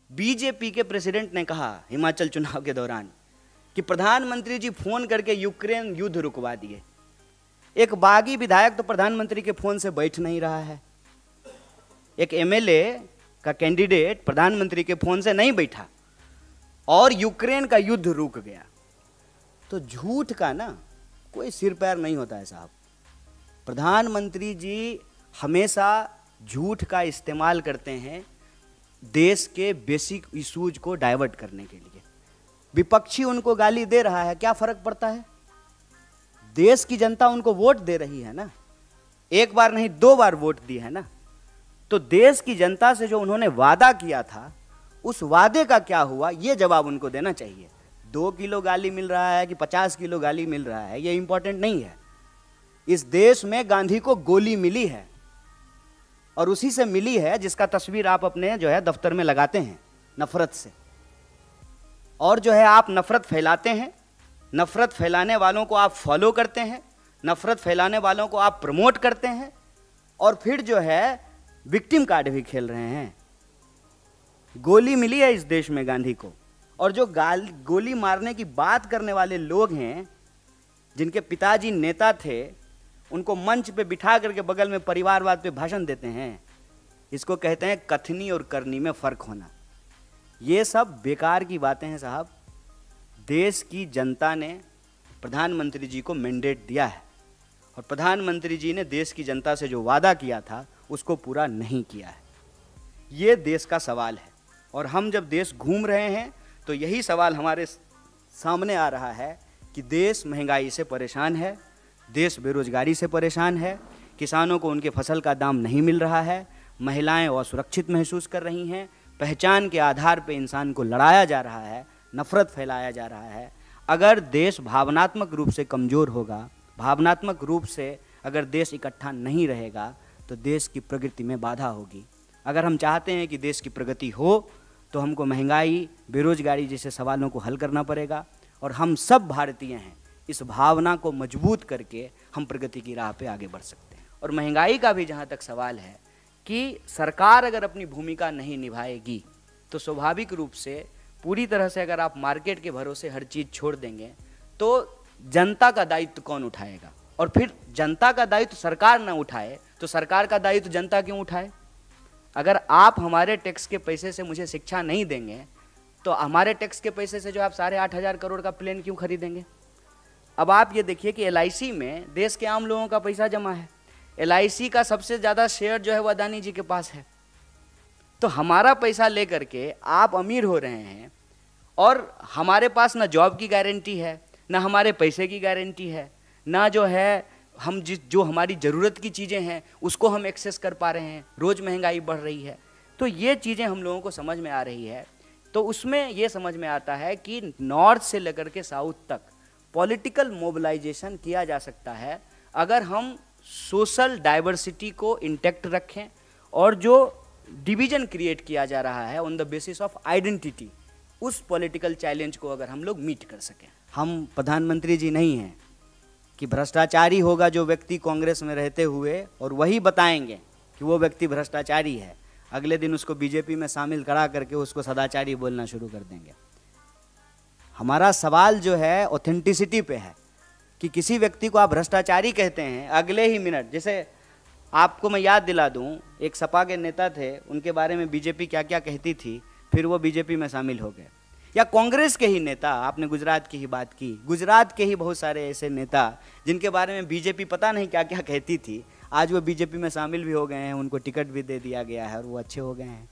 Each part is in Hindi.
बीजेपी के प्रेसिडेंट ने कहा हिमाचल चुनाव के दौरान कि प्रधानमंत्री जी फोन करके यूक्रेन युद्ध रुकवा दिए। एक बागी विधायक तो प्रधानमंत्री के फोन से बैठ नहीं रहा है, एक एमएलए का कैंडिडेट प्रधानमंत्री के फोन से नहीं बैठा और यूक्रेन का युद्ध रुक गया। तो झूठ का ना कोई सिर पैर नहीं होता है साहब। प्रधानमंत्री जी हमेशा झूठ का इस्तेमाल करते हैं देश के बेसिक इश्यूज को डाइवर्ट करने के लिए। विपक्षी उनको गाली दे रहा है, क्या फर्क पड़ता है? देश की जनता उनको वोट दे रही है ना, एक बार नहीं 2 बार वोट दी है ना। तो देश की जनता से जो उन्होंने वादा किया था उस वादे का क्या हुआ, ये जवाब उनको देना चाहिए। 2 किलो गाली मिल रहा है कि 50 किलो गाली मिल रहा है, ये इंपॉर्टेंट नहीं है। इस देश में गांधी को गोली मिली है और उसी से मिली है जिसका तस्वीर आप अपने जो है दफ्तर में लगाते हैं नफरत से। और जो है आप नफरत फैलाते हैं, नफरत फैलाने वालों को आप फॉलो करते हैं, नफरत फैलाने वालों को आप प्रमोट करते हैं और फिर जो है विक्टिम कार्ड भी खेल रहे हैं। गोली मिली है इस देश में गांधी को, और जो गोली मारने की बात करने वाले लोग हैं जिनके पिताजी नेता थे, उनको मंच पे बिठा करके बगल में परिवारवाद पे भाषण देते हैं। इसको कहते हैं कथनी और करनी में फर्क होना। ये सब बेकार की बातें हैं साहब। देश की जनता ने प्रधानमंत्री जी को मैंडेट दिया है और प्रधानमंत्री जी ने देश की जनता से जो वादा किया था उसको पूरा नहीं किया है। ये देश का सवाल है और हम जब देश घूम रहे हैं तो यही सवाल हमारे सामने आ रहा है कि देश महंगाई से परेशान है, देश बेरोजगारी से परेशान है, किसानों को उनके फसल का दाम नहीं मिल रहा है, महिलाएं असुरक्षित महसूस कर रही हैं, पहचान के आधार पर इंसान को लड़ाया जा रहा है, नफरत फैलाया जा रहा है। अगर देश भावनात्मक रूप से कमज़ोर होगा, भावनात्मक रूप से अगर देश इकट्ठा नहीं रहेगा तो देश की प्रगति में बाधा होगी। अगर हम चाहते हैं कि देश की प्रगति हो तो हमको महंगाई, बेरोजगारी जैसे सवालों को हल करना पड़ेगा और हम सब भारतीय हैं, इस भावना को मजबूत करके हम प्रगति की राह पे आगे बढ़ सकते हैं। और महंगाई का भी जहाँ तक सवाल है कि सरकार अगर अपनी भूमिका नहीं निभाएगी तो स्वाभाविक रूप से पूरी तरह से अगर आप मार्केट के भरोसे हर चीज़ छोड़ देंगे तो जनता का दायित्व कौन उठाएगा? और फिर जनता का दायित्व सरकार ना उठाए तो सरकार का दायित्व जनता क्यों उठाए? अगर आप हमारे टैक्स के पैसे से मुझे शिक्षा नहीं देंगे तो हमारे टैक्स के पैसे से जो आप 8,500 करोड़ का प्लेन क्यों खरीदेंगे? अब आप ये देखिए कि LIC में देश के आम लोगों का पैसा जमा है। LIC का सबसे ज़्यादा शेयर जो है वो अदानी जी के पास है। तो हमारा पैसा लेकर के आप अमीर हो रहे हैं और हमारे पास ना जॉब की गारंटी है, ना हमारे पैसे की गारंटी है, ना जो है हम जो हमारी ज़रूरत की चीज़ें हैं उसको हम एक्सेस कर पा रहे हैं। रोज़ महंगाई बढ़ रही है। तो ये चीज़ें हम लोगों को समझ में आ रही है। तो उसमें ये समझ में आता है कि नॉर्थ से लेकर के साउथ तक पॉलिटिकल मोबिलाइजेशन किया जा सकता है अगर हम सोशल डाइवर्सिटी को इंटैक्ट रखें और जो डिवीजन क्रिएट किया जा रहा है on the basis of identity, उस पॉलिटिकल चैलेंज को अगर हम लोग मीट कर सकें। हम प्रधानमंत्री जी नहीं हैं कि भ्रष्टाचारी होगा जो व्यक्ति कांग्रेस में रहते हुए और वही बताएंगे कि वो व्यक्ति भ्रष्टाचारी है, अगले दिन उसको बीजेपी में शामिल करा करके उसको सदाचारी बोलना शुरू कर देंगे। हमारा सवाल जो है ऑथेंटिसिटी पे है कि किसी व्यक्ति को आप भ्रष्टाचारी कहते हैं, अगले ही मिनट, जैसे आपको मैं याद दिला दूं, एक सपा के नेता थे, उनके बारे में बीजेपी क्या क्या कहती थी, फिर वो बीजेपी में शामिल हो गए। या कांग्रेस के ही नेता, आपने गुजरात की ही बात की, गुजरात के ही बहुत सारे ऐसे नेता जिनके बारे में बीजेपी पता नहीं क्या क्या कहती थी, आज वो बीजेपी में शामिल भी हो गए हैं, उनको टिकट भी दे दिया गया है और वो अच्छे हो गए हैं।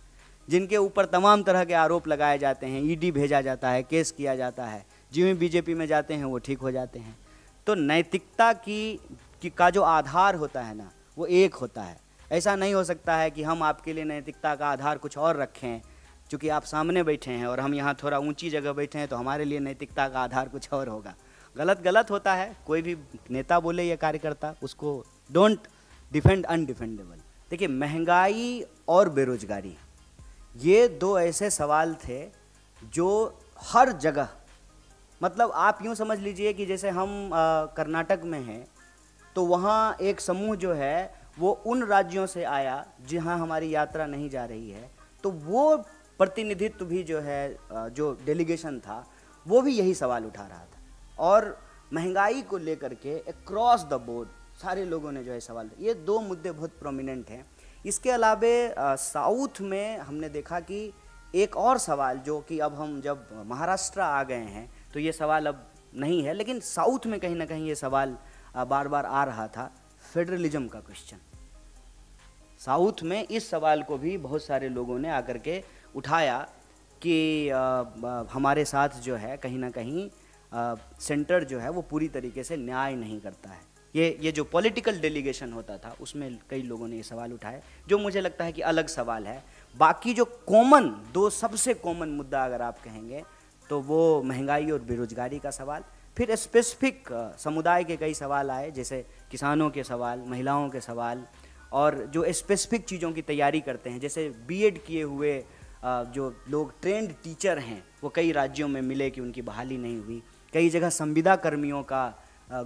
जिनके ऊपर तमाम तरह के आरोप लगाए जाते हैं, ईडी भेजा जाता है, केस किया जाता है, जिन भी बीजेपी में जाते हैं वो ठीक हो जाते हैं। तो नैतिकता का जो आधार होता है ना, वो एक होता है। ऐसा नहीं हो सकता है कि हम आपके लिए नैतिकता का आधार कुछ और रखें, चूँकि आप सामने बैठे हैं और हम यहाँ थोड़ा ऊंची जगह बैठे हैं तो हमारे लिए नैतिकता का आधार कुछ और होगा। गलत होता है। कोई भी नेता बोले या कार्यकर्ता, उसको डोंट डिफेंड अनडिफेंडेबल। देखिए, महंगाई और बेरोजगारी ये दो ऐसे सवाल थे जो हर जगह, मतलब आप यूँ समझ लीजिए कि जैसे हम कर्नाटक में हैं तो वहाँ एक समूह जो है वो उन राज्यों से आया जहाँ हमारी यात्रा नहीं जा रही है, तो वो प्रतिनिधित्व भी जो है जो डेलीगेशन था वो भी यही सवाल उठा रहा था, और महंगाई को लेकर के अक्रॉस द बोर्ड सारे लोगों ने जो है सवाल, ये दो मुद्दे बहुत प्रोमिनेंट हैं। इसके अलावे साउथ में हमने देखा कि एक और सवाल, जो कि अब हम जब महाराष्ट्र आ गए हैं तो ये सवाल अब नहीं है, लेकिन साउथ में कहीं ना कहीं ये सवाल बार बार आ रहा था, फेडरलिज्म का क्वेश्चन। साउथ में इस सवाल को भी बहुत सारे लोगों ने आकर के उठाया कि हमारे साथ जो है कहीं ना कहीं सेंटर जो है वो पूरी तरीके से न्याय नहीं करता है। ये जो पॉलिटिकल डेलीगेशन होता था उसमें कई लोगों ने ये सवाल उठाए, जो मुझे लगता है कि अलग सवाल है। बाकी जो कॉमन दो सबसे कॉमन मुद्दा अगर आप कहेंगे तो वो महंगाई और बेरोजगारी का सवाल, फिर स्पेसिफिक समुदाय के कई सवाल आए, जैसे किसानों के सवाल, महिलाओं के सवाल, और जो स्पेसिफिक चीज़ों की तैयारी करते हैं, जैसे बीएड किए हुए जो लोग ट्रेंड टीचर हैं वो कई राज्यों में मिले कि उनकी बहाली नहीं हुई। कई जगह संविदा कर्मियों का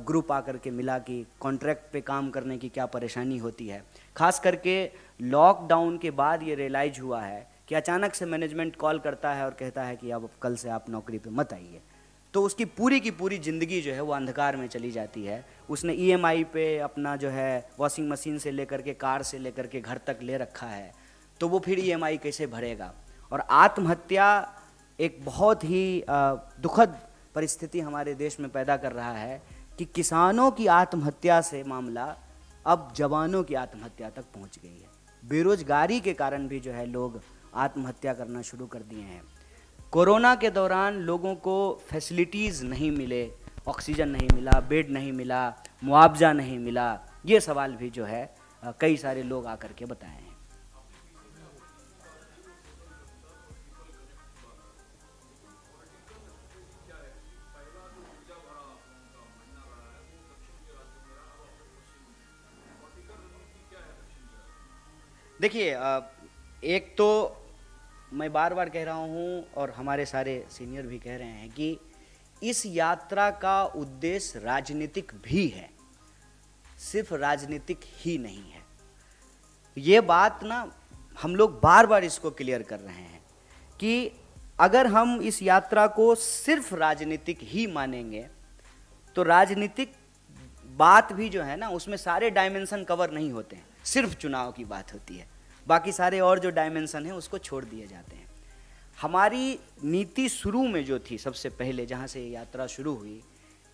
ग्रुप आकर के मिला कि कॉन्ट्रैक्ट पे काम करने की क्या परेशानी होती है। खास करके लॉकडाउन के बाद ये रियलाइज हुआ है कि अचानक से मैनेजमेंट कॉल करता है और कहता है कि अब कल से आप नौकरी पे मत आइए, तो उसकी पूरी की पूरी ज़िंदगी जो है वो अंधकार में चली जाती है। उसने ईएमआई पे अपना जो है वॉशिंग मशीन से लेकर के कार से लेकर के घर तक ले रखा है, तो वो फिर ईएमआई कैसे भरेगा। और आत्महत्या एक बहुत ही दुखद परिस्थिति हमारे देश में पैदा कर रहा है कि किसानों की आत्महत्या से मामला अब जवानों की आत्महत्या तक पहुंच गई है। बेरोजगारी के कारण भी जो है लोग आत्महत्या करना शुरू कर दिए हैं। कोरोना के दौरान लोगों को फैसिलिटीज़ नहीं मिले, ऑक्सीजन नहीं मिला, बेड नहीं मिला, मुआवजा नहीं मिला, ये सवाल भी जो है कई सारे लोग आकर के बताए हैं। देखिए, एक तो मैं बार बार कह रहा हूँ और हमारे सारे सीनियर भी कह रहे हैं कि इस यात्रा का उद्देश्य राजनीतिक भी है, सिर्फ राजनीतिक ही नहीं है। ये बात ना हम लोग बार बार इसको क्लियर कर रहे हैं कि अगर हम इस यात्रा को सिर्फ राजनीतिक ही मानेंगे तो राजनीतिक बात भी जो है ना उसमें सारे डायमेंशन कवर नहीं होते हैं, सिर्फ चुनाव की बात होती है, बाकी सारे और जो डायमेंशन हैं उसको छोड़ दिए जाते हैं। हमारी नीति शुरू में जो थी, सबसे पहले जहाँ से ये यात्रा शुरू हुई,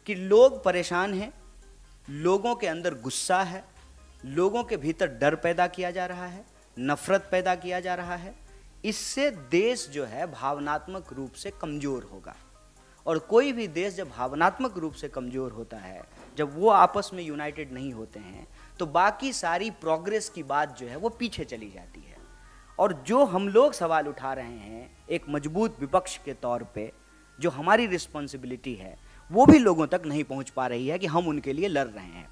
कि लोग परेशान हैं, लोगों के अंदर गुस्सा है, लोगों के भीतर डर पैदा किया जा रहा है, नफरत पैदा किया जा रहा है। इससे देश जो है भावनात्मक रूप से कमज़ोर होगा, और कोई भी देश जब भावनात्मक रूप से कमज़ोर होता है, जब वो आपस में यूनाइटेड नहीं होते हैं, तो बाकी सारी प्रोग्रेस की बात जो है वो पीछे चली जाती है। और जो हम लोग सवाल उठा रहे हैं एक मजबूत विपक्ष के तौर पे, जो हमारी रिस्पॉन्सिबिलिटी है वो भी लोगों तक नहीं पहुंच पा रही है कि हम उनके लिए लड़ रहे हैं।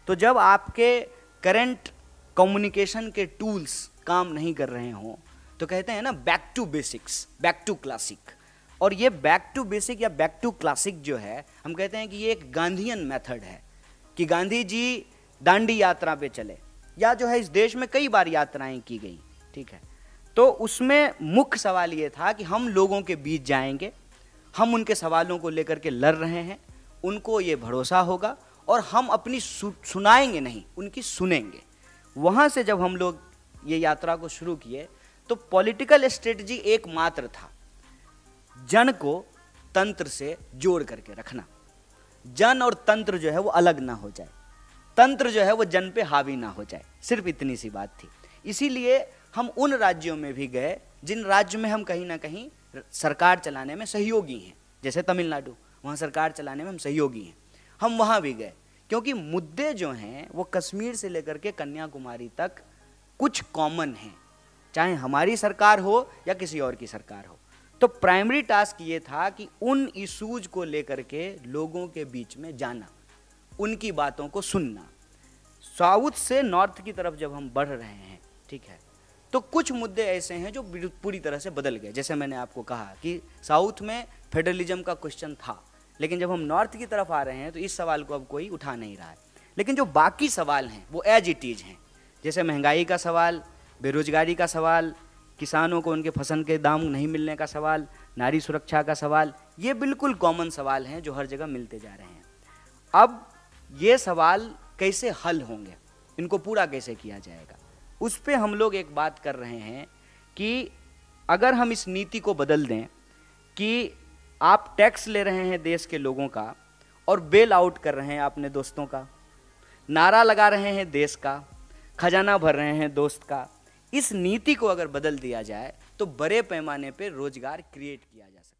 तो जब आपके करंट कम्युनिकेशन के टूल्स काम नहीं कर रहे हों तो कहते हैं ना back to basics, back to classic. और ये बैक टू बेसिक या बैक टू क्लासिक जो है, हम कहते हैं कि ये एक गांधीयन मेथड है कि गांधी जी दांडी यात्रा पे चले, या जो है इस देश में कई बार यात्राएं की गई, ठीक है। तो उसमें मुख्य सवाल ये था कि हम लोगों के बीच जाएंगे, हम उनके सवालों को लेकर के लड़ रहे हैं, उनको ये भरोसा होगा, और हम अपनी सुनाएंगे नहीं, उनकी सुनेंगे। वहाँ से जब हम लोग ये यात्रा को शुरू किए तो पॉलिटिकल स्ट्रेटजी एकमात्र था, जन को तंत्र से जोड़ करके रखना, जन और तंत्र जो है वो अलग ना हो जाए, तंत्र जो है वो जन पे हावी ना हो जाए, सिर्फ इतनी सी बात थी। इसीलिए हम उन राज्यों में भी गए जिन राज्यों में हम कहीं ना कहीं सरकार चलाने में सहयोगी हैं, जैसे तमिलनाडु, वहाँ सरकार चलाने में हम सहयोगी हैं, हम वहाँ भी गए, क्योंकि मुद्दे जो हैं वो कश्मीर से लेकर के कन्याकुमारी तक कुछ कॉमन हैं, चाहे हमारी सरकार हो या किसी और की सरकार हो। तो प्राइमरी टास्क ये था कि उन इशूज को लेकर के लोगों के बीच में जाना, उनकी बातों को सुनना। साउथ से नॉर्थ की तरफ जब हम बढ़ रहे हैं, ठीक है, तो कुछ मुद्दे ऐसे हैं जो पूरी तरह से बदल गए। जैसे मैंने आपको कहा कि साउथ में फेडरलिज्म का क्वेश्चन था, लेकिन जब हम नॉर्थ की तरफ आ रहे हैं तो इस सवाल को अब कोई उठा नहीं रहा है। लेकिन जो बाकी सवाल हैं वो एज इट इज हैं, जैसे महंगाई का सवाल, बेरोजगारी का सवाल, किसानों को उनके फसल के दाम नहीं मिलने का सवाल, नारी सुरक्षा का सवाल, ये बिल्कुल कॉमन सवाल हैं जो हर जगह मिलते जा रहे हैं। अब ये सवाल कैसे हल होंगे, इनको पूरा कैसे किया जाएगा, उस पे हम लोग एक बात कर रहे हैं कि अगर हम इस नीति को बदल दें कि आप टैक्स ले रहे हैं देश के लोगों का और बेल आउट कर रहे हैं अपने दोस्तों का, नारा लगा रहे हैं देश का, खजाना भर रहे हैं दोस्त का, इस नीति को अगर बदल दिया जाए तो बड़े पैमाने पे रोजगार क्रिएट किया जा सकता है।